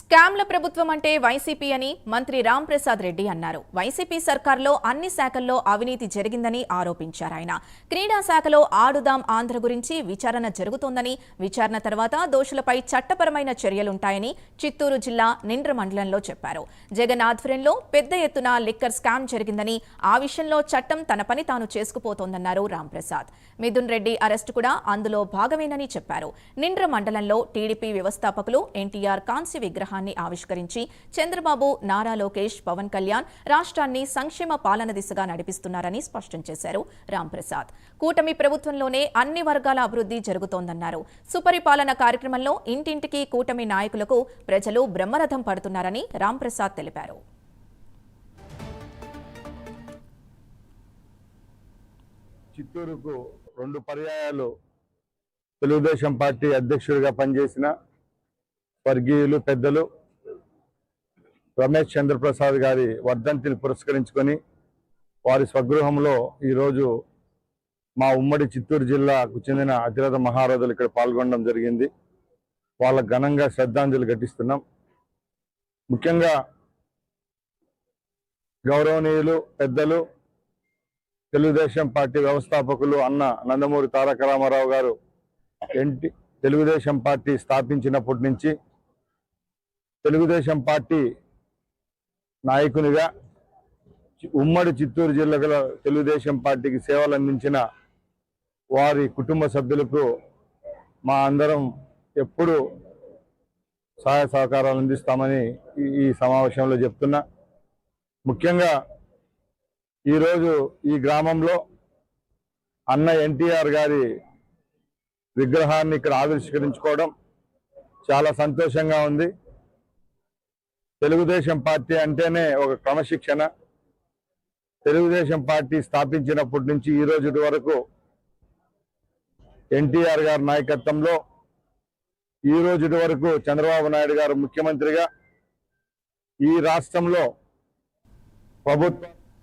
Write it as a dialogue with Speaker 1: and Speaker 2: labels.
Speaker 1: స్కామ్ల ప్రభుత్వం అంటే వైసీపీ అని మంత్రి రాంప్రసాద్ రెడ్డి అన్నారు. వైసీపీ సర్కార్లో అన్ని శాఖల్లో అవినీతి జరిగిందని ఆరోపించారు. ఆయన క్రీడా శాఖలో ఆడుదాం ఆంధ్ర గురించి విచారణ జరుగుతోందని, విచారణ తర్వాత దోషులపై చట్టపరమైన చర్యలుంటాయని చిత్తూరు జిల్లా నిండ్ర మండలంలో చెప్పారు. జగన్ ఆధ్వర్యంలో పెద్ద ఎత్తున లిక్కర్ స్కామ్ జరిగిందని, ఆ విషయంలో చట్టం తన పని తాను చేసుకుపోతోందన్నారు రాంప్రసాద్. మిథున్ రెడ్డి అరెస్టు కూడా అందులో భాగమేనని చెప్పారు. నిండ్ర మండలంలో టీడీపీ వ్యవస్థాపకులు ఎన్టీఆర్ కాంస్య విగ్రహాన్ని ఆవిష్కరించి చంద్రబాబు, నారా లోకేష్, పవన్ కళ్యాణ్ రాష్ట్రాన్ని సంక్షేమ పాలన దిశగా నడిపిస్తున్నారని స్పష్టం చేశారు రాంప్రసాద్. కూటమి ప్రభుత్వంలోనే అన్ని వర్గాల అభివృద్ధి జరుగుతోందన్నారు. సుపరిపాలన కార్యక్రమంలో ఇంటింటికి కూటమి నాయకులకు ప్రజలు బ్రహ్మరథం పడుతున్నారని రాంప్రసాద్ తెలిపారు.
Speaker 2: చిత్తూరుకు 2 పర్యాయాలు తెలుగుదేశం పార్టీ అధ్యక్షుడిగా పనిచేసిన వర్గీయులు పెద్దలు రమేష్ చంద్రప్రసాద్ గారి వర్ధంతిని పురస్కరించుకొని వారి స్వగృహంలో ఈరోజు మా ఉమ్మడి చిత్తూరు జిల్లాకు చెందిన అతిరథ మహారథులు ఇక్కడ పాల్గొనడం జరిగింది. వాళ్ళ ఘనంగా శ్రద్ధాంజలి ఘటిస్తున్నాం. ముఖ్యంగా గౌరవనీయులు పెద్దలు తెలుగుదేశం పార్టీ వ్యవస్థాపకులు అన్న నందమూరి తారక రామారావు గారు తెలుగుదేశం పార్టీ స్థాపించినప్పటి నుంచి తెలుగుదేశం పార్టీ నాయకునిగా ఉమ్మడి చిత్తూరు జిల్లాలో తెలుగుదేశం పార్టీకి సేవలు అందించిన వారి కుటుంబ సభ్యులకు మా అందరం ఎప్పుడు సహాయ సహకారాలు అందిస్తామని ఈ సమావేశంలో చెప్తున్నా. ముఖ్యంగా ఈరోజు ఈ గ్రామంలో అన్న ఎన్టీఆర్ గారి విగ్రహాన్ని ఇక్కడ ఆవిష్కరించుకోవడం చాలా సంతోషంగా ఉంది. తెలుగుదేశం పార్టీ అంటేనే ఒక క్రమశిక్షణ. తెలుగుదేశం పార్టీ స్థాపించినప్పటి నుంచి ఈ రోజు వరకు ఎన్టీఆర్ గారి నాయకత్వంలో ఈ రోజు వరకు చంద్రబాబు నాయుడు గారు ముఖ్యమంత్రిగా ఈ రాష్ట్రంలో ప్రభుత్వం